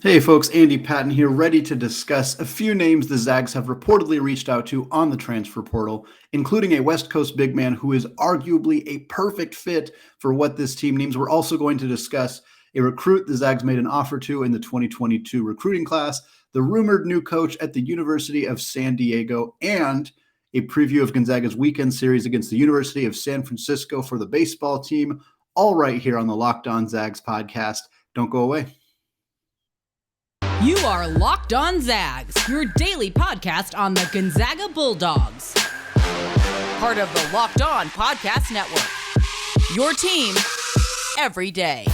Hey folks, Andy Patton here, ready to discuss a few names the Zags have reportedly reached out to on the transfer portal, including a West Coast big man who is arguably a perfect fit for what this team needs. We're also going to discuss a recruit the Zags made an offer to in the 2022 recruiting class, the rumored new coach at the University of San Diego, and a preview of Gonzaga's weekend series against the University of San Francisco for the baseball team, all right here on the Locked On Zags podcast. Don't go away. You are Locked On Zags, your daily podcast on the Gonzaga Bulldogs. Part of the Locked On Podcast Network. Your team every day.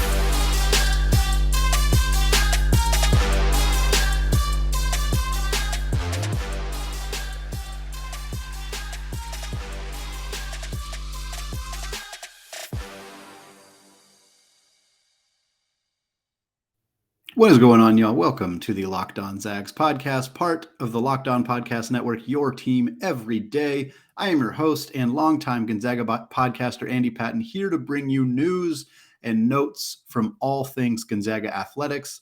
What is going on, y'all? Welcome to the Locked On Zags podcast, part of the Locked On Podcast Network, your team every day. I am your host and longtime Gonzaga podcaster, Andy Patton, here to bring you news and notes from all things Gonzaga athletics.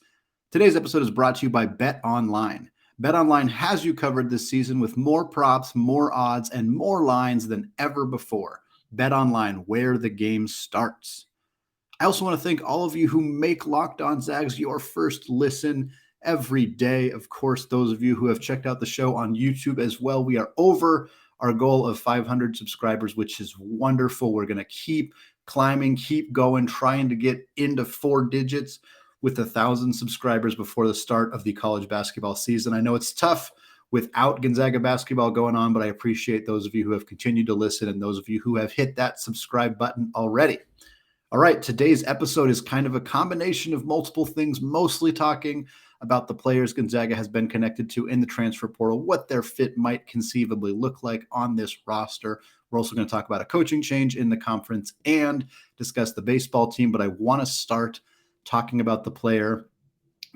Today's episode is brought to you by BetOnline. BetOnline has you covered this season with more props, more odds, and more lines than ever before. BetOnline, where the game starts. I also want to thank all of you who make Locked On Zags your first listen every day. Of course, those of you who have checked out the show on YouTube as well. We are over our goal of 500 subscribers, which is wonderful. We're going to keep climbing, keep going, trying to get into 4 digits with 1,000 subscribers before the start of the college basketball season. I know it's tough without Gonzaga basketball going on, but I appreciate those of you who have continued to listen and those of you who have hit that subscribe button already. All right, today's episode is kind of a combination of multiple things, mostly talking about the players Gonzaga has been connected to in the transfer portal, what their fit might conceivably look like on this roster. We're also going to talk about a coaching change in the conference and discuss the baseball team, but I want to start talking about the player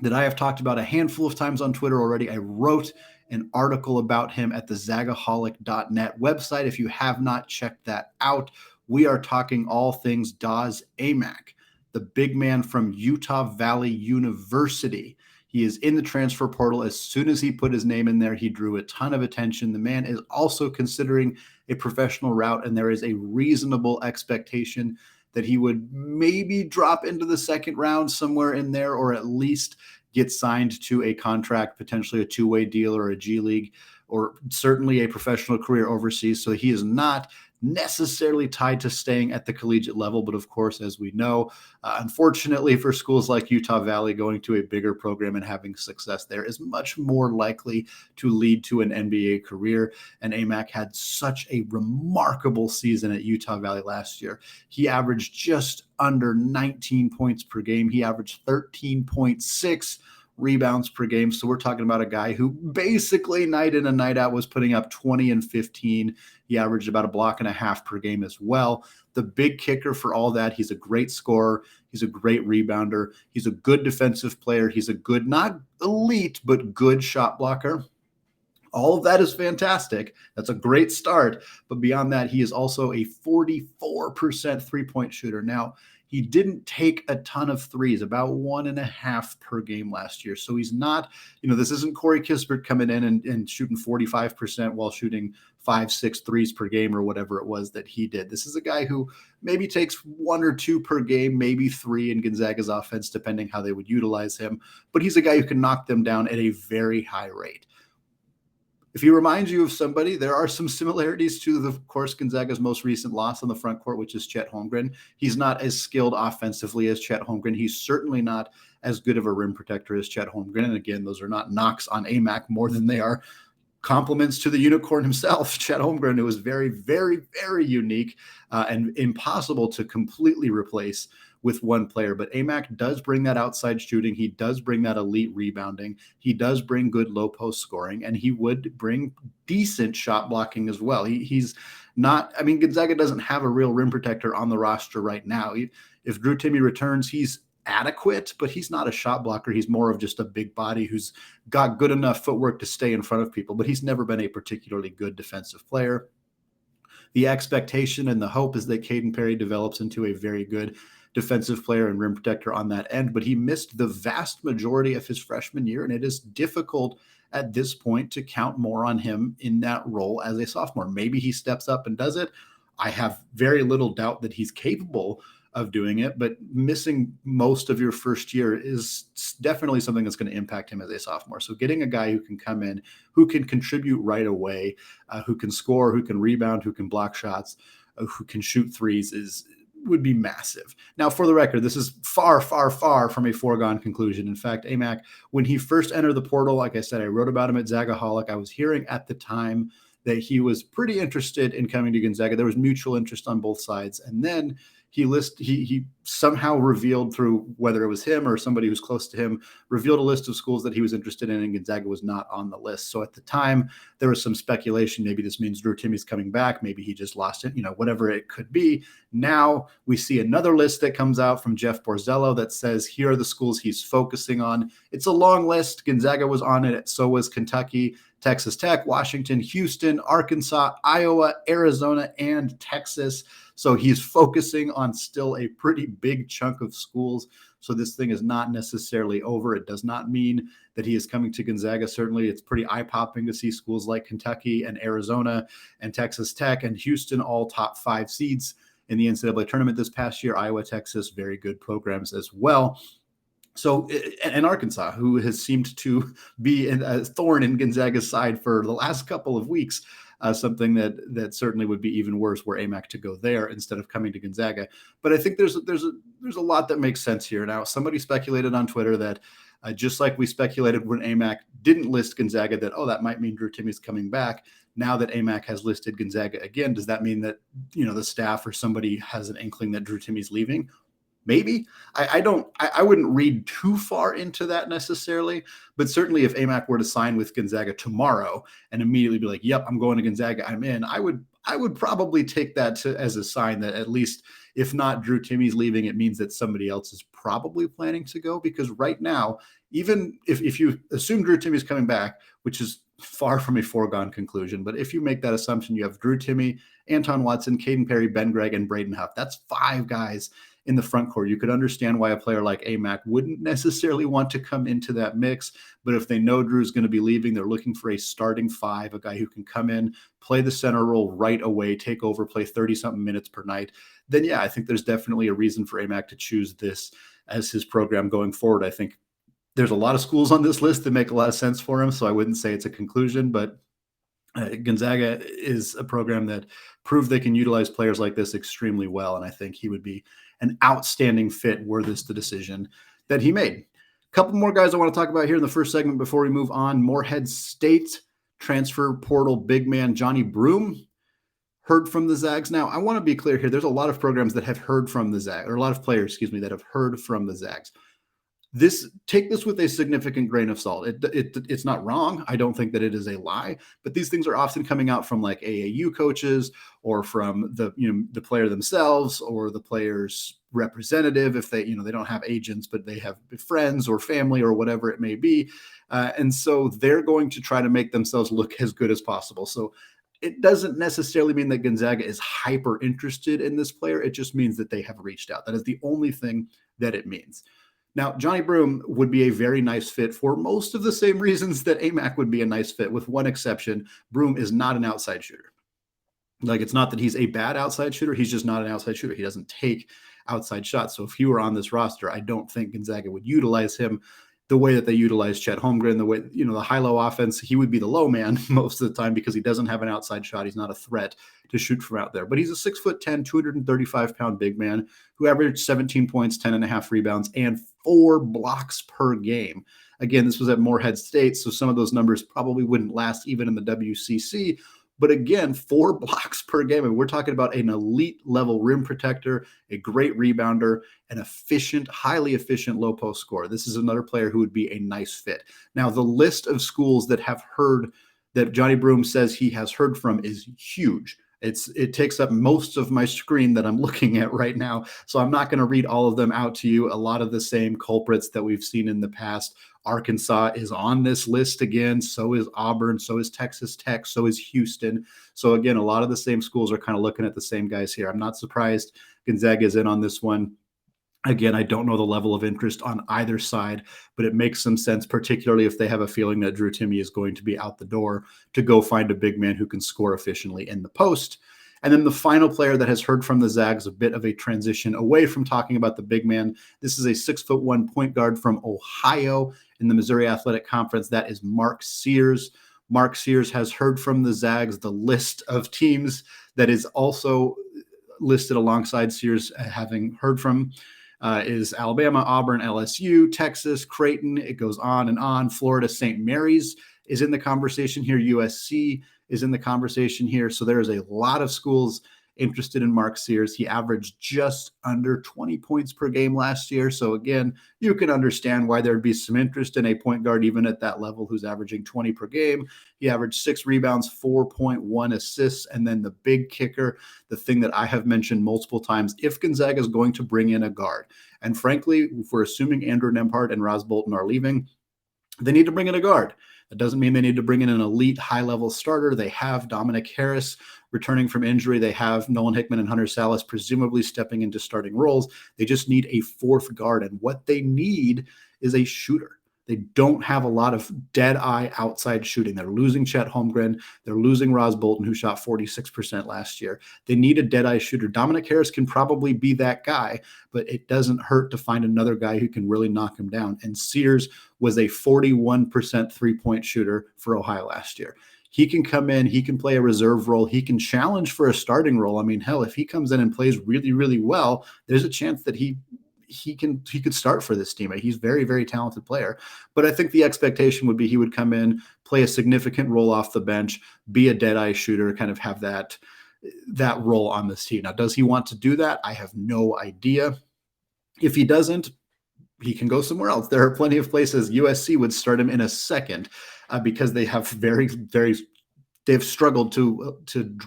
that I have talked about a handful of times on Twitter already. I wrote an article about him at the Zagaholic.net website. If you have not checked that out, we are talking all things Fardaws Aimaq, the big man from Utah Valley University. He is in the transfer portal. As soon as he put his name in there, he drew a ton of attention. The man is also considering a professional route, and there is a reasonable expectation that he would maybe drop into the second round somewhere in there, or at least get signed to a contract, potentially a two-way deal or a G League, or certainly a professional career overseas. So he is not necessarily tied to staying at the collegiate level. But of course, as we know, unfortunately for schools like Utah Valley, going to a bigger program and having success there is much more likely to lead to an NBA career. And Aimaq had such a remarkable season at Utah Valley last year. He averaged just under 19 points per game. He averaged 13.6 rebounds per game. So we're talking about a guy who basically night in and night out was putting up 20 and 15. He averaged about a block and a half per game as well. The big kicker for all that, he's a great scorer. He's a great rebounder. He's a good defensive player. He's a good, not elite, but good shot blocker. All of that is fantastic. That's a great start. But beyond that, he is also a 44% three-point shooter. Now, he didn't take a ton of threes, about 1.5 per game last year. So he's not, this isn't Corey Kispert coming in and shooting 45% while shooting 5-6 threes per game or whatever it was that he did. This is a guy who maybe takes 1 or 2 per game, maybe 3 in Gonzaga's offense, depending how they would utilize him. But he's a guy who can knock them down at a very high rate. If he reminds you of somebody, there are some similarities to, of course, Gonzaga's most recent loss on the front court, which is Chet Holmgren. He's not as skilled offensively as Chet Holmgren. He's certainly not as good of a rim protector as Chet Holmgren. And again, those are not knocks on Aimaq more than they are compliments to the unicorn himself, Chet Holmgren, who was very, very, very unique and impossible to completely replace with one player. But Aimaq does bring that outside shooting. He does bring that elite rebounding. He does bring good low post scoring, and he would bring decent shot blocking as well. He's not, Gonzaga doesn't have a real rim protector on the roster right now. If Drew Timme returns, he's adequate, but he's not a shot blocker. He's more of just a big body who's got good enough footwork to stay in front of people, but he's never been a particularly good defensive player. The expectation and the hope is that Caden Perry develops into a very good defensive player and rim protector on that end, but he missed the vast majority of his freshman year, and it is difficult at this point to count more on him in that role as a sophomore. Maybe he steps up and does it. I have very little doubt that he's capable of doing it, but missing most of your first year is definitely something that's going to impact him as a sophomore. So getting a guy who can come in, who can contribute right away, who can score, who can rebound, who can block shots, who can shoot threes would be massive. Now, for the record, this is far, far, far from a foregone conclusion. In fact, Aimaq, when he first entered the portal, like I said, I wrote about him at Zagaholic. I was hearing at the time that he was pretty interested in coming to Gonzaga. There was mutual interest on both sides. And then he somehow revealed, through whether it was him or somebody who's close to him, revealed a list of schools that he was interested in, and Gonzaga was not on the list. So at the time, there was some speculation. Maybe this means Drew Timme's coming back. Maybe he just lost it, whatever it could be. Now we see another list that comes out from Jeff Borzello that says, here are the schools he's focusing on. It's a long list. Gonzaga was on it. So was Kentucky, Texas Tech, Washington, Houston, Arkansas, Iowa, Arizona, and Texas. So he's focusing on still a pretty big chunk of schools. So this thing is not necessarily over. It does not mean that he is coming to Gonzaga. Certainly, it's pretty eye-popping to see schools like Kentucky and Arizona and Texas Tech and Houston all top 5 seeds in the NCAA tournament this past year. Iowa, Texas, very good programs as well. So, and Arkansas, who has seemed to be a thorn in Gonzaga's side for the last couple of weeks, something that certainly would be even worse were Aimaq to go there instead of coming to Gonzaga. But I think there's a lot that makes sense here. Now, somebody speculated on Twitter that just like we speculated when Aimaq didn't list Gonzaga, that might mean Drew Timme's coming back. Now that Aimaq has listed Gonzaga again, does that mean that the staff or somebody has an inkling that Drew Timme's leaving? Maybe. I wouldn't read too far into that necessarily, but certainly if Aimaq were to sign with Gonzaga tomorrow and immediately be like, yep, I'm going to Gonzaga, I'm in, I would probably take that as a sign that at least, if not Drew Timme's leaving, it means that somebody else is probably planning to go, because right now, even if you assume Drew Timme's coming back, which is far from a foregone conclusion, but if you make that assumption, you have Drew Timme, Anton Watson, Caden Perry, Ben Gregg, and Braden Huff. That's 5 guys in the front court. You could understand why a player like Aimaq wouldn't necessarily want to come into that mix, but if they know Drew's going to be leaving, they're looking for a starting 5, a guy who can come in, play the center role right away, take over, play 30-something minutes per night, then yeah, I think there's definitely a reason for Aimaq to choose this as his program going forward. I think there's a lot of schools on this list that make a lot of sense for him, so I wouldn't say it's a conclusion, but Gonzaga is a program that proved they can utilize players like this extremely well, and I think he would be an outstanding fit were this the decision that he made. A couple more guys I want to talk about here in the first segment before we move on. Morehead State transfer portal big man Johni Broome heard from the Zags. Now, I want to be clear here. There's a lot of programs that have heard from the Zags, or a lot of players, that have heard from the Zags. Take this with a significant grain of salt. It's not wrong. I don't think that it is a lie, but these things are often coming out from like AAU coaches or from the player themselves or the player's representative. If they don't have agents, but they have friends or family or whatever it may be. And so they're going to try to make themselves look as good as possible. So it doesn't necessarily mean that Gonzaga is hyper interested in this player. It just means that they have reached out. That is the only thing that it means. Now, Johni Broome would be a very nice fit for most of the same reasons that Aimaq would be a nice fit, with one exception. Broome is not an outside shooter. Like, it's not that he's a bad outside shooter. He's just not an outside shooter. He doesn't take outside shots. So if he were on this roster, I don't think Gonzaga would utilize him the way that they utilize Chet Holmgren, the way, the high-low offense. He would be the low man most of the time because he doesn't have an outside shot. He's not a threat to shoot from out there. But he's a 6'10", 235-pound big man who averaged 17 points, 10.5 rebounds, and 4 blocks per game. Again, this was at Morehead State, so some of those numbers probably wouldn't last even in the WCC. But again, 4 blocks per game. And we're talking about an elite level rim protector, a great rebounder, an efficient, highly efficient low post scorer. This is another player who would be a nice fit. Now, the list of schools that have heard, that Johni Broome says he has heard from, is huge. It takes up most of my screen that I'm looking at right now. So I'm not going to read all of them out to you. A lot of the same culprits that we've seen in the past. Arkansas is on this list again. So is Auburn. So is Texas Tech. So is Houston. So again, a lot of the same schools are kind of looking at the same guys here. I'm not surprised Gonzaga is in on this one. Again, I don't know the level of interest on either side, but it makes some sense, particularly if they have a feeling that Drew Timme is going to be out the door, to go find a big man who can score efficiently in the post. And then the final player that has heard from the Zags, a bit of a transition away from talking about the big man. This is a 6'1" point guard from Ohio in the Missouri Athletic Conference. That is Mark Sears. Mark Sears has heard from the Zags. The list of teams that is also listed alongside Sears having heard from is Alabama, Auburn, LSU, Texas, Creighton. It goes on and on. Florida, St. Mary's is in the conversation here. USC is in the conversation here. So there is a lot of schools interested in Mark Sears. He averaged just under 20 points per game last year. So again, you can understand why there'd be some interest in a point guard even at that level who's averaging 20 per game. He averaged 6 rebounds, 4.1 assists. And then the big kicker, the thing that I have mentioned multiple times, if Gonzaga is going to bring in a guard, and frankly, if we're assuming Andrew Nembhard and Ros Bolton are leaving, they need to bring in a guard. That doesn't mean they need to bring in an elite high-level starter. They have Dominic Harris returning from injury. They have Nolan Hickman and Hunter Salas presumably stepping into starting roles. They just need a fourth guard. And what they need is a shooter. They don't have a lot of dead-eye outside shooting. They're losing Chet Holmgren. They're losing Ros Bolton, who shot 46% last year. They need a dead-eye shooter. Dominic Harris can probably be that guy, but it doesn't hurt to find another guy who can really knock him down. And Sears was a 41% three-point shooter for Ohio last year. He can come in. He can play a reserve role. He can challenge for a starting role. I mean, hell, if he comes in and plays really, really well, there's a chance that he could start for this team. He's a very, very talented player. But I think the expectation would be he would come in, play a significant role off the bench, be a dead-eye shooter, kind of have that role on this team. Now, does he want to do that? I have no idea. If he doesn't, he can go somewhere else. There are plenty of places USC would start him in a second because they have they've struggled to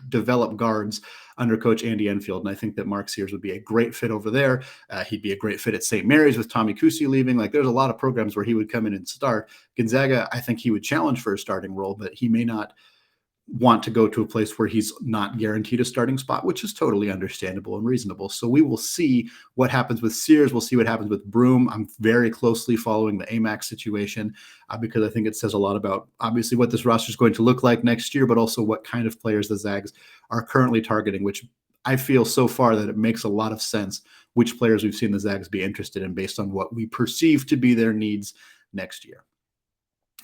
develop guards under Coach Andy Enfield. And I think that Mark Sears would be a great fit over there. He'd be a great fit at St. Mary's with Tommy Kusi leaving. Like, there's a lot of programs where he would come in and start. Gonzaga, I think he would challenge for a starting role, but he may not want to go to a place where he's not guaranteed a starting spot, which is totally understandable and reasonable. So we will see what happens with Sears. We'll see what happens with Broome. I'm very closely following the Aimaq situation because I think it says a lot about obviously what this roster is going to look like next year, but also what kind of players the Zags are currently targeting, which I feel so far that it makes a lot of sense which players we've seen the Zags be interested in based on what we perceive to be their needs next year.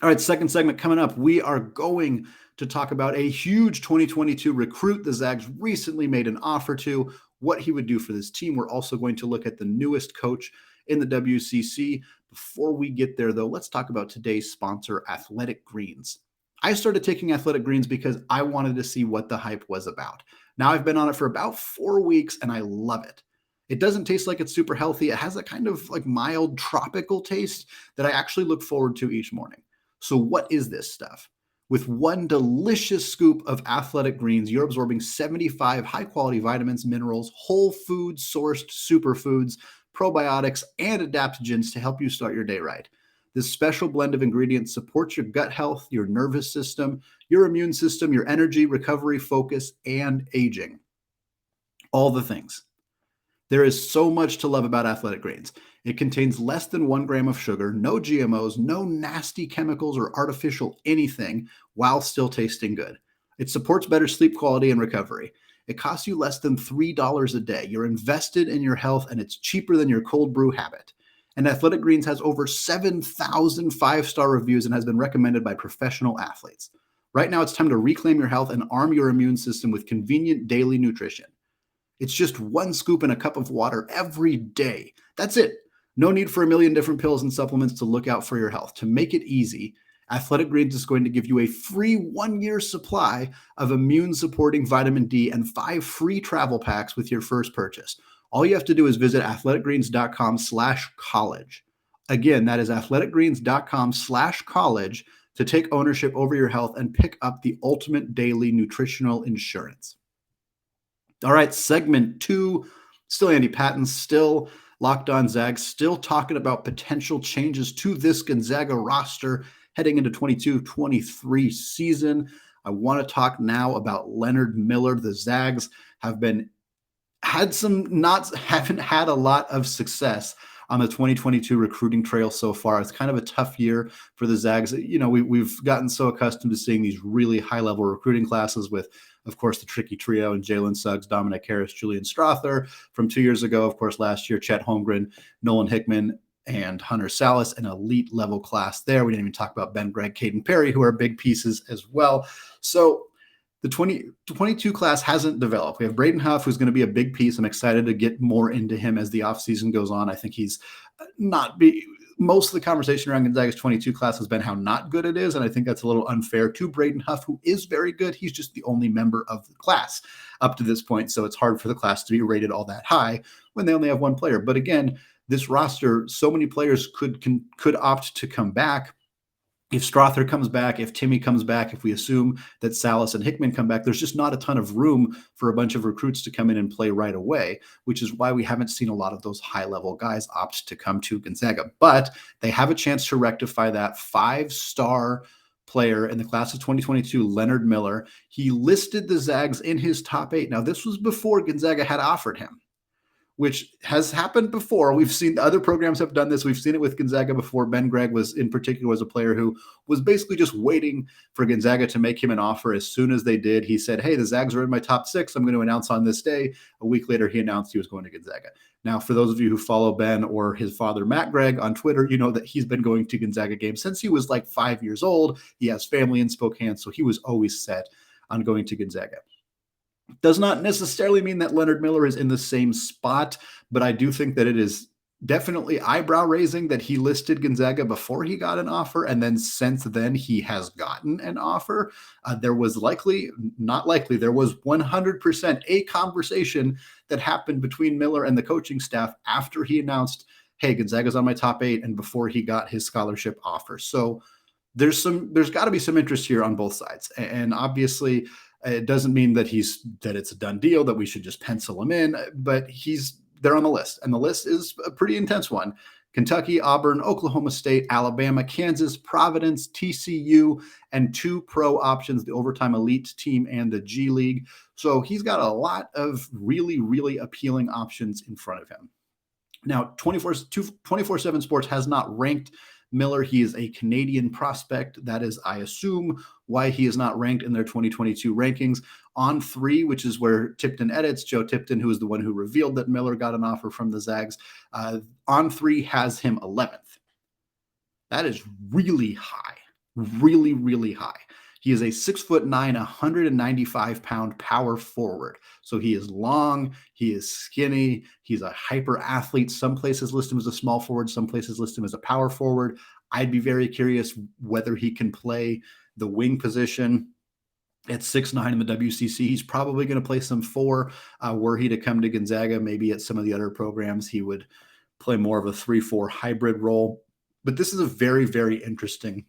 All right, second segment coming up. We are going to talk about a huge 2022 recruit the Zags recently made an offer to, what he would do for this team. We're also going to look at the newest coach in the WCC. Before we get there, though, let's talk about today's sponsor, Athletic Greens. I started taking Athletic Greens because I wanted to see what the hype was about. Now I've been on it for about 4 weeks, and I love it. It doesn't taste like it's super healthy. It has a kind of like mild tropical taste that I actually look forward to each morning. So what is this stuff? With one delicious scoop of Athletic Greens, you're absorbing 75 high-quality vitamins, minerals, whole food-sourced superfoods, probiotics, and adaptogens to help you start your day right. This special blend of ingredients supports your gut health, your nervous system, your immune system, your energy, recovery, focus, and aging. All the things. There is so much to love about Athletic Greens. It contains less than 1 gram of sugar, no GMOs, no nasty chemicals or artificial anything, while still tasting good. It supports better sleep quality and recovery. It costs you less than $3 a day. You're invested in your health, and it's cheaper than your cold brew habit. And Athletic Greens has over 7,000 5-star reviews and has been recommended by professional athletes. Right now, it's time to reclaim your health and arm your immune system with convenient daily nutrition. It's just 1 scoop in a cup of water every day. That's it. No need for a million different pills and supplements to look out for your health. To make it easy, Athletic Greens is going to give you a free 1-year supply of immune-supporting vitamin D and 5 free travel packs with your first purchase. All you have to do is visit athleticgreens.com/college. Again, that is athleticgreens.com/college to take ownership over your health and pick up the ultimate daily nutritional insurance. All right, segment 2, still Andy Patton, still Locked On Zags, still talking about potential changes to this Gonzaga roster heading into 22-23 season. I want to talk now about Leonard Miller. The Zags have been haven't had a lot of success on the 2022 recruiting trail so far. It's kind of a tough year for the Zags. We've gotten so accustomed to seeing these really high-level recruiting classes with, of course, the tricky trio and Jalen Suggs, Dominic Harris, Julian Strother from 2 years ago. Of course, last year, Chet Holmgren, Nolan Hickman, and Hunter Salas, an elite level class there. We didn't even talk about Ben Gregg, Caden Perry, who are big pieces as well. So the 2022 class hasn't developed. We have Braden Huff, who's going to be a big piece. I'm excited to get more into him as the offseason goes on. I think he's most of the conversation around Gonzaga's 22 class has been how not good it is, and I think that's a little unfair to Braden Huff, who is very good. He's just the only member of the class up to this point, so it's hard for the class to be rated all that high when they only have one player. But again, this roster, so many players could opt to come back. If Strother comes back, if Timmy comes back, if we assume that Salas and Hickman come back, there's just not a ton of room for a bunch of recruits to come in and play right away, which is why we haven't seen a lot of those high-level guys opt to come to Gonzaga. But they have a chance to rectify that. 5-star player in the class of 2022, Leonard Miller. He listed the Zags in his top 8. Now, this was before Gonzaga had offered him, which has happened before. We've seen other programs have done this. We've seen it with Gonzaga before. Ben Gregg was a player who was basically just waiting for Gonzaga to make him an offer. As soon as they did, he said, hey, the Zags are in my top 6. I'm going to announce on this day. A week later, he announced he was going to Gonzaga. Now, for those of you who follow Ben or his father, Matt Gregg, on Twitter, you know that he's been going to Gonzaga games since he was like 5 years old. He has family in Spokane, so he was always set on going to Gonzaga. Does not necessarily mean that Leonard Miller is in the same spot, but I do think that it is definitely eyebrow raising that he listed Gonzaga before he got an offer, and then since then he has gotten an offer. There was 100% a conversation that happened between Miller and the coaching staff after he announced, hey, Gonzaga's on my top 8, and before he got his scholarship offer. So there's got to be some interest here on both sides. And obviously it doesn't mean that it's a done deal, that we should just pencil him in, but they're on the list, and the list is a pretty intense one. Kentucky, Auburn, Oklahoma State, Alabama, Kansas, Providence, TCU, and 2 pro options, the Overtime Elite team and the G League. So he's got a lot of really, really appealing options in front of him. Now, 24/7 Sports has not ranked Miller. He is a Canadian prospect. That is, I assume, why he is not ranked in their 2022 rankings. On 3, which is where Tipton edits, Joe Tipton, who is the one who revealed that Miller got an offer from the Zags, On 3 has him 11th. That is really high, really, really high. He is a 6'9", 195-pound power forward. So he is long, he is skinny, he's a hyper athlete. Some places list him as a small forward, some places list him as a power forward. I'd be very curious whether he can play the wing position. At 6'9" in the WCC, he's probably going to play some 4. Were he to come to Gonzaga, maybe at some of the other programs, he would play more of a 3-4 hybrid role. But this is a very, very interesting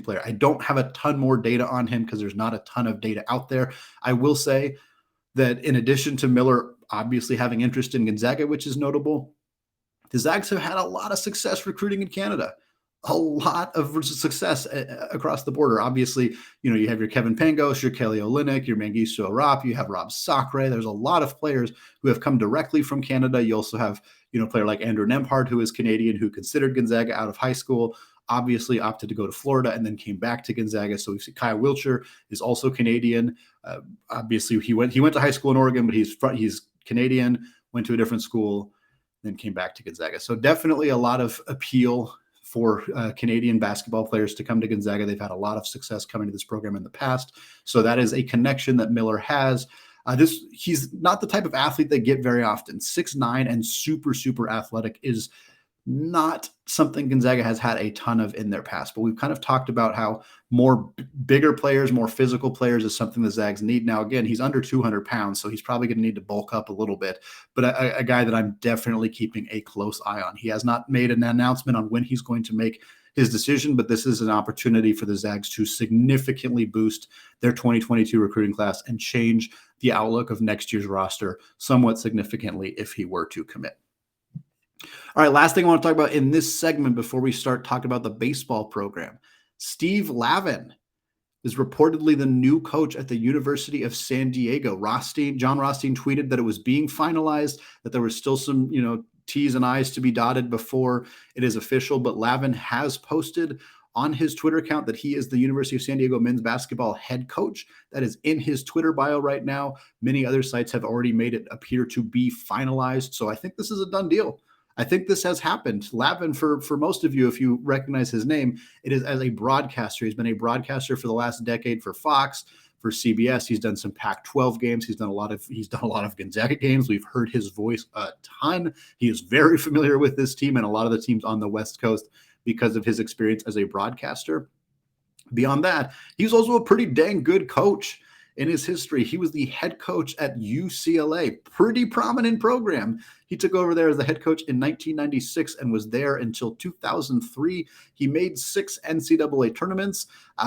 player. I don't have a ton more data on him because there's not a ton of data out there. I will say that in addition to Miller obviously having interest in Gonzaga, which is notable, the Zags have had a lot of success recruiting in Canada. A lot of success across the border. Obviously, you have your Kevin Pangos, your Kelly Olynyk, your Mengistu Arap, you have Rob Sacre. There's a lot of players who have come directly from Canada. You also have, a player like Andrew Nembhard, who is Canadian, who considered Gonzaga out of high school, obviously opted to go to Florida and then came back to Gonzaga. So we see Kyle Wiltshire is also Canadian. Obviously, he went to high school in Oregon, but he's Canadian, went to a different school, then came back to Gonzaga. So definitely a lot of appeal for Canadian basketball players to come to Gonzaga. They've had a lot of success coming to this program in the past. So that is a connection that Miller has. He's not the type of athlete they get very often. 6'9" and super, super athletic is not something Gonzaga has had a ton of in their past, but we've kind of talked about how bigger players, more physical players is something the Zags need. Now, again, he's under 200 pounds, so he's probably going to need to bulk up a little bit, but a guy that I'm definitely keeping a close eye on. He has not made an announcement on when he's going to make his decision, but this is an opportunity for the Zags to significantly boost their 2022 recruiting class and change the outlook of next year's roster somewhat significantly if he were to commit. All right, last thing I want to talk about in this segment before we start talking about the baseball program. Steve Lavin is reportedly the new coach at the University of San Diego. John Rothstein tweeted that it was being finalized, that there was still some, T's and I's to be dotted before it is official. But Lavin has posted on his Twitter account that he is the University of San Diego men's basketball head coach. That is in his Twitter bio right now. Many other sites have already made it appear to be finalized. So I think this is a done deal. I think this has happened. Lavin, for most of you, if you recognize his name, it is as a broadcaster. He's been a broadcaster for the last decade for Fox, for CBS. He's done some Pac-12 games. He's done a lot of Gonzaga games. We've heard his voice a ton. He is very familiar with this team and a lot of the teams on the West Coast because of his experience as a broadcaster. Beyond that, he's also a pretty dang good coach. In his history, he was the head coach at UCLA, pretty prominent program. He took over there as the head coach in 1996 and was there until 2003. He made 6 NCAA tournaments,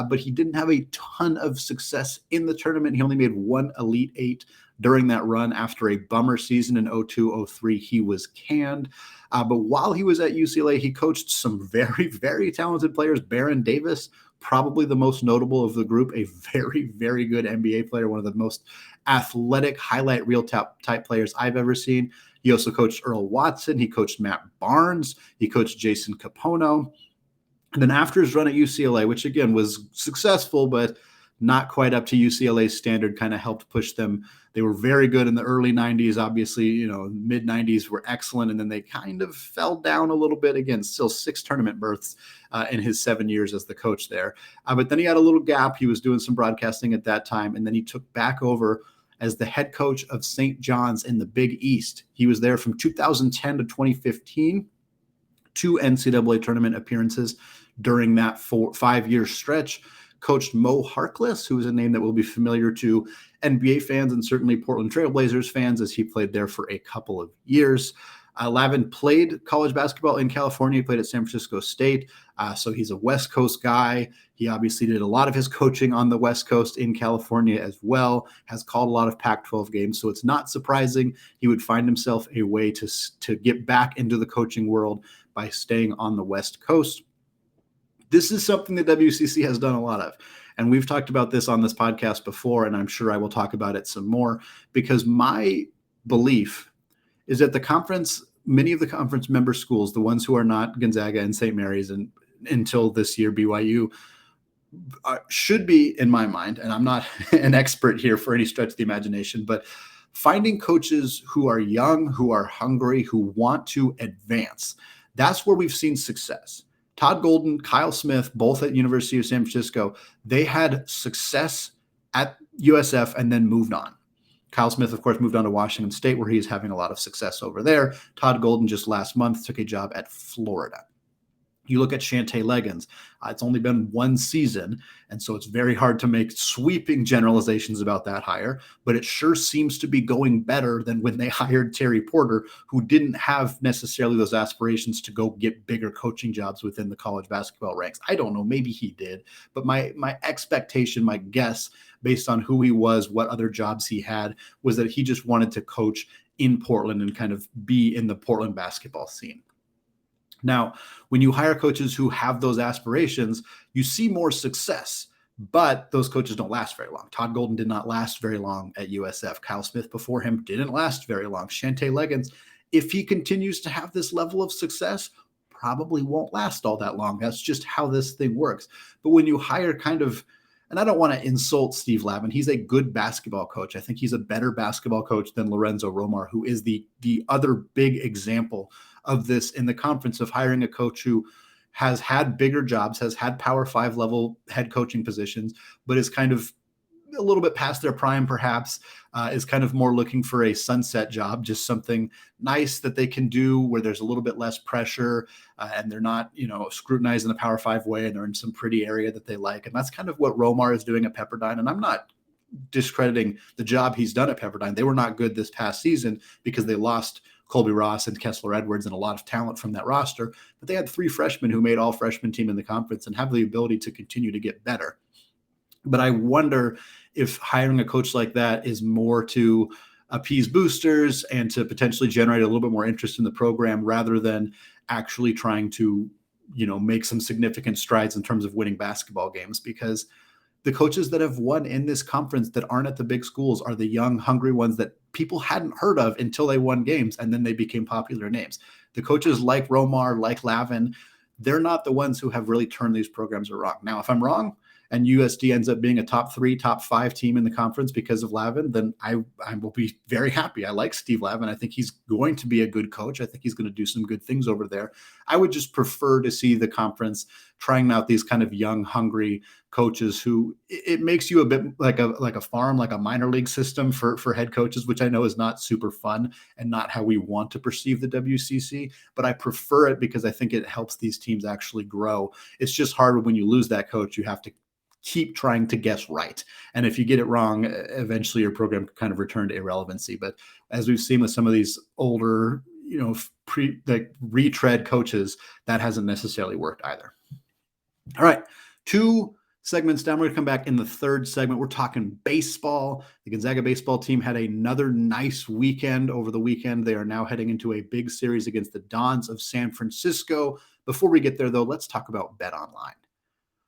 but he didn't have a ton of success in the tournament. He only made 1 Elite Eight during that run. After a bummer season in 02-03, he was canned. But while he was at UCLA, he coached some very, very talented players. Baron Davis, probably the most notable of the group, a very, very good NBA player, one of the most athletic highlight reel type players I've ever seen. He also coached Earl Watson. He coached Matt Barnes. He coached Jason Capono. And then after his run at UCLA, which again was successful, but not quite up to UCLA's standard, kind of helped push them. They were very good in the early 90s. Obviously, mid 90s were excellent. And then they kind of fell down a little bit. Again, still 6 tournament berths in his 7 years as the coach there. But then he had a little gap. He was doing some broadcasting at that time. And then he took back over as the head coach of St. John's in the Big East. He was there from 2010 to 2015, 2 NCAA tournament appearances during that 5-year stretch. Coached Mo Harkless, who is a name that will be familiar to NBA fans and certainly Portland Trail Blazers fans, as he played there for a couple of years. Lavin played college basketball in California. He played at San Francisco State, so he's a West Coast guy. He obviously did a lot of his coaching on the West Coast in California as well, has called a lot of Pac-12 games, so it's not surprising he would find himself a way to get back into the coaching world by staying on the West Coast. This is something that WCC has done a lot of. And we've talked about this on this podcast before, and I'm sure I will talk about it some more, because my belief is that the conference, many of the conference member schools, the ones who are not Gonzaga and St. Mary's and until this year BYU, should be, in my mind, and I'm not an expert here for any stretch of the imagination, but finding coaches who are young, who are hungry, who want to advance. That's where we've seen success. Todd Golden, Kyle Smith, both at University of San Francisco, they had success at USF and then moved on. Kyle Smith, of course, moved on to Washington State, where he's having a lot of success over there. Todd Golden just last month took a job at Florida. You look at Shantay Legans, it's only been 1 season, and so it's very hard to make sweeping generalizations about that hire, but it sure seems to be going better than when they hired Terry Porter, who didn't have necessarily those aspirations to go get bigger coaching jobs within the college basketball ranks. I don't know, maybe he did, but my expectation, my guess, based on who he was, what other jobs he had, was that he just wanted to coach in Portland and kind of be in the Portland basketball scene. Now, when you hire coaches who have those aspirations, you see more success, but those coaches don't last very long. Todd Golden did not last very long at USF. Kyle Smith before him didn't last very long. Shantay Legans, if he continues to have this level of success, probably won't last all that long. That's just how this thing works. But when you hire and I don't want to insult Steve Lavin. He's a good basketball coach. I think he's a better basketball coach than Lorenzo Romar, who is the other big example of this in the conference, of hiring a coach who has had bigger jobs, has had Power 5 level head coaching positions, but is kind of a little bit past their prime, perhaps, is kind of more looking for a sunset job, just something nice that they can do where there's a little bit less pressure and they're not, scrutinized in a Power 5 way, and they're in some pretty area that they like. And that's kind of what Romar is doing at Pepperdine. And I'm not discrediting the job he's done at Pepperdine. They were not good this past season because they lost Colby Ross and Kessler Edwards and a lot of talent from that roster, but they had 3 freshmen who made all freshman team in the conference and have the ability to continue to get better. But I wonder if hiring a coach like that is more to appease boosters and to potentially generate a little bit more interest in the program rather than actually trying to, make some significant strides in terms of winning basketball games. Because The coaches that have won in this conference that aren't at the big schools are the young, hungry ones that people hadn't heard of until they won games, and then they became popular names. The coaches like Romar, like Lavin, they're not the ones who have really turned these programs around. Now, if I'm wrong and USD ends up being a top 3, top 5 team in the conference because of Lavin, then I will be very happy. I like Steve Lavin. I think he's going to be a good coach. I think he's going to do some good things over there. I would just prefer to see the conference trying out these kind of young, hungry coaches who it makes you a bit like a farm, like a minor league system for head coaches, which I know is not super fun and not how we want to perceive the WCC, but I prefer it because I think it helps these teams actually grow. It's just hard when you lose that coach. You have to keep trying to guess right. And if you get it wrong, eventually your program kind of return to irrelevancy. But as we've seen with some of these older, retread coaches, that hasn't necessarily worked either. All right, 2 segments down. We're going to come back in the third segment. We're talking baseball. The Gonzaga baseball team had another nice weekend over the weekend. They are now heading into a big series against the Dons of San Francisco. Before we get there, though, let's talk about BetOnline.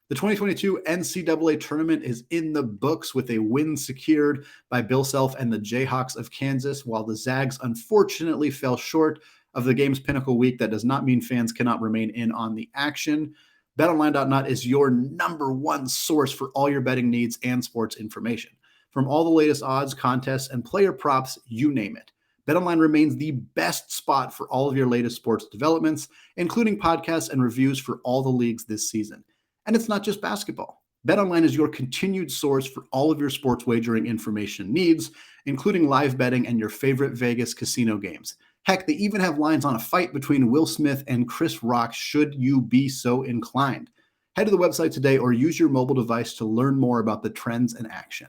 The 2022 NCAA tournament is in the books with a win secured by Bill Self and the Jayhawks of Kansas, while the Zags unfortunately fell short of the game's pinnacle week. That does not mean fans cannot remain in on the action. BetOnline.net is your number one source for all your betting needs and sports information. From all the latest odds, contests, and player props, you name it. BetOnline remains the best spot for all of your latest sports developments, including podcasts and reviews for all the leagues this season. And it's not just basketball. BetOnline is your continued source for all of your sports wagering information needs, including live betting and your favorite Vegas casino games. Heck, they even have lines on a fight between Will Smith and Chris Rock should you be so inclined. Head to the website today or use your mobile device to learn more about the trends in action.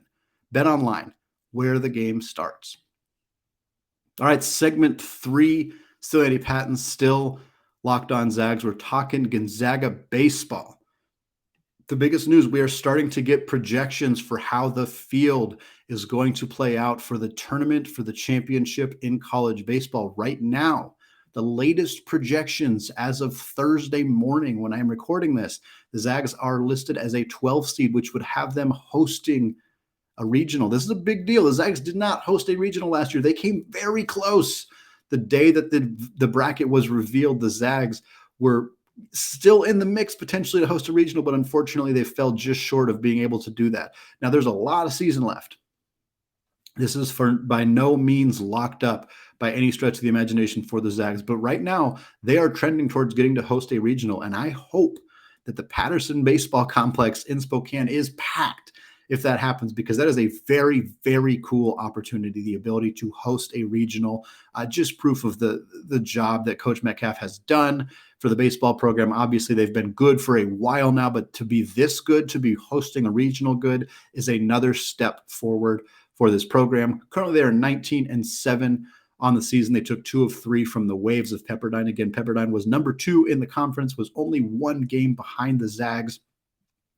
BetOnline, where the game starts. All right, segment 3, still Eddie Patton, still Locked On Zags. We're talking Gonzaga baseball. The biggest news, we are starting to get projections for how the field is going to play out for the tournament, for the championship in college baseball. Right now, the latest projections as of Thursday morning when I'm recording this, the Zags are listed as a 12 seed, which would have them hosting a regional. This is a big deal. The Zags did not host a regional last year. They came very close. The day that the bracket was revealed, the Zags were still in the mix potentially to host a regional, but unfortunately they fell just short of being able to do that. Now there's a lot of season left. This is by no means locked up by any stretch of the imagination for the Zags, but right now they are trending towards getting to host a regional, and I hope that the Patterson Baseball Complex in Spokane is packed if that happens, because that is a very, very cool opportunity, the ability to host a regional, just proof of the job that Coach Metcalf has done for the baseball program. Obviously, they've been good for a while now, but to be this good, to be hosting a regional good, is another step forward for this program. Currently, they are 19-7 on the season. They took 2 of 3 from the Waves of Pepperdine. Again, Pepperdine was number 2 in the conference, was only 1 game behind the Zags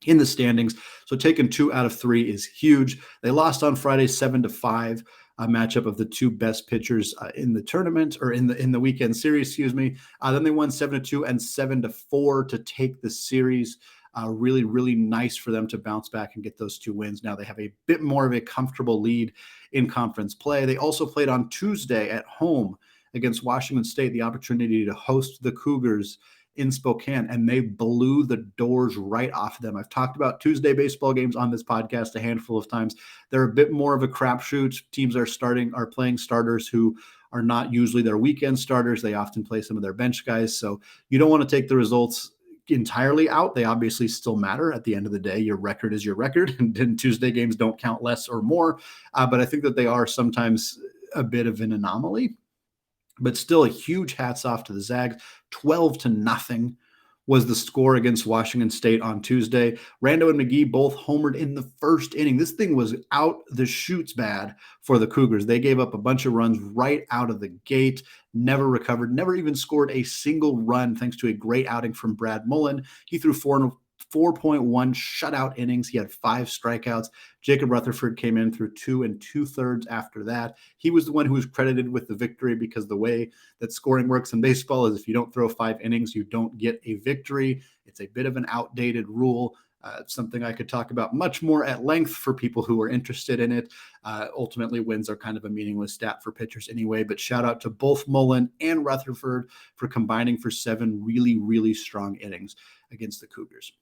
in the standings. So taking 2 out of 3 is huge. They lost on Friday 7-5, a matchup of the 2 best pitchers in the tournament, or in the weekend series, excuse me. Then they won 7-2 and 7-4 to take the series. Really, really nice for them to bounce back and get those 2 wins. Now they have a bit more of a comfortable lead in conference play. They also played on Tuesday at home against Washington State, the opportunity to host the Cougars in Spokane, and they blew the doors right off of them. I've talked about Tuesday baseball games on this podcast a handful of times. They're a bit more of a crapshoot. Teams are playing starters who are not usually their weekend starters. They often play some of their bench guys. So you don't want to take the results entirely out. They obviously still matter at the end of the day. Your record is your record, and Tuesday games don't count less or more. But I think that they are sometimes a bit of an anomaly. But still, a huge hats off to the Zags. 12-0 was the score against Washington State on Tuesday. Rando and McGee both homered in the first inning. This thing was out the chutes bad for the Cougars. They gave up a bunch of runs right out of the gate, never recovered, never even scored a single run thanks to a great outing from Brad Mullen. He threw 4.1 shutout innings. He had 5 strikeouts. Jacob Rutherford came in through 2 2/3 after that. He was the one who was credited with the victory, because the way that scoring works in baseball is if you don't throw 5 innings, you don't get a victory. It's a bit of an outdated rule. Something I could talk about much more at length for people who are interested in it. Ultimately, wins are kind of a meaningless stat for pitchers anyway, but shout out to both Mullen and Rutherford for combining for 7 really, really strong innings against the Cougars.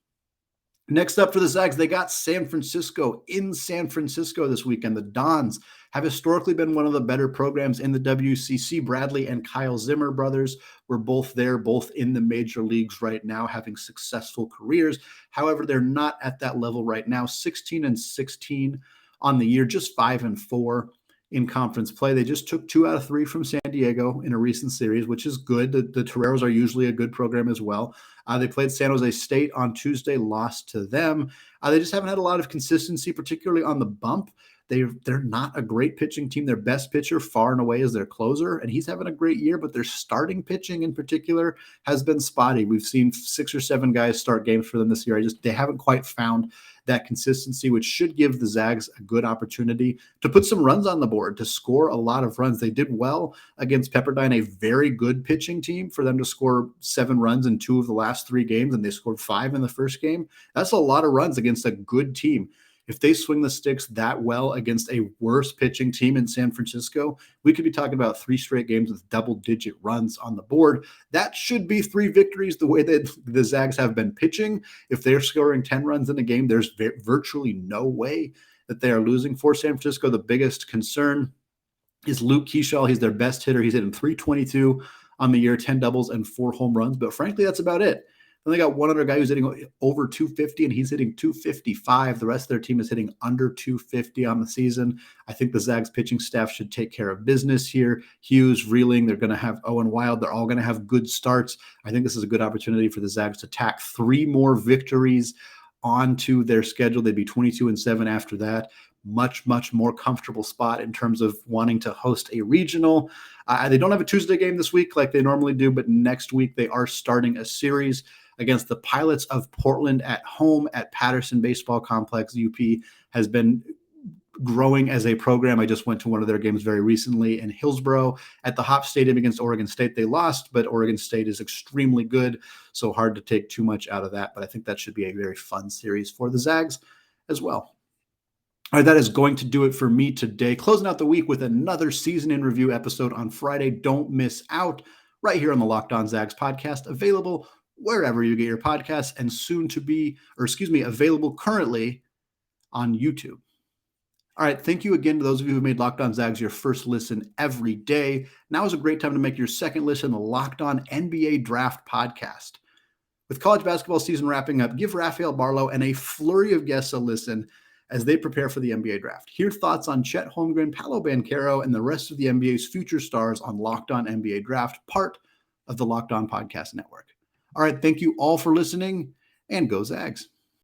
Next up for the Zags, they got San Francisco in San Francisco this weekend. The Dons have historically been one of the better programs in the WCC. Bradley and Kyle Zimmer brothers were both there, both in the major leagues right now, having successful careers. However, they're not at that level right now. 16-16 on the year, just 5-4 in conference play. They just took 2 out of 3 from San Diego in a recent series, which is good. The Toreros are usually a good program as well. They played San Jose State on Tuesday, lost to them. They just haven't had a lot of consistency, particularly on the bump. They're not a great pitching team. Their best pitcher far and away is their closer, and he's having a great year, but their starting pitching in particular has been spotty. We've seen 6 or 7 guys start games for them this year. They haven't quite found that consistency, which should give the Zags a good opportunity to put some runs on the board, to score a lot of runs. They did well against Pepperdine, a very good pitching team, for them to score 7 runs in 2 of the last 3 games, and they scored 5 in the first game. That's a lot of runs against a good team. If they swing the sticks that well against a worse pitching team in San Francisco, we could be talking about 3 straight games with double-digit runs on the board. That should be 3 victories the way that the Zags have been pitching. If they're scoring 10 runs in a game, there's virtually no way that they are losing. For San Francisco, the biggest concern is Luke Keyshaw. He's their best hitter. He's hitting .322 on the year, 10 doubles and 4 home runs. But frankly, that's about it. Then they got one other guy who's hitting over 250, and he's hitting 255. The rest of their team is hitting under 250 on the season. I think the Zags pitching staff should take care of business here. Hughes, Reeling, they're going to have Owen Wild. They're all going to have good starts. I think this is a good opportunity for the Zags to tack 3 more victories onto their schedule. They'd be 22-7 after that. Much more comfortable spot in terms of wanting to host a regional. They don't have a Tuesday game this week like they normally do, but next week they are starting a series against the Pilots of Portland at home at Patterson Baseball Complex. UP has been growing as a program. I just went to one of their games very recently in Hillsboro at the Hop Stadium against Oregon State. They lost, but Oregon State is extremely good, so hard to take too much out of that. But I think that should be a very fun series for the Zags as well. All right, that is going to do it for me today. Closing out the week with another season in review episode on Friday. Don't miss out right here on the Locked On Zags podcast, available wherever you get your podcasts, and available currently on YouTube. All right, thank you again to those of you who made Locked On Zags your first listen every day. Now is a great time to make your second listen, the Locked On NBA Draft podcast. With college basketball season wrapping up, give Rafael Barlow and a flurry of guests a listen as they prepare for the NBA draft. Hear thoughts on Chet Holmgren, Paolo Banchero, and the rest of the NBA's future stars on Locked On NBA Draft, part of the Locked On Podcast Network. All right, thank you all for listening, and go Zags.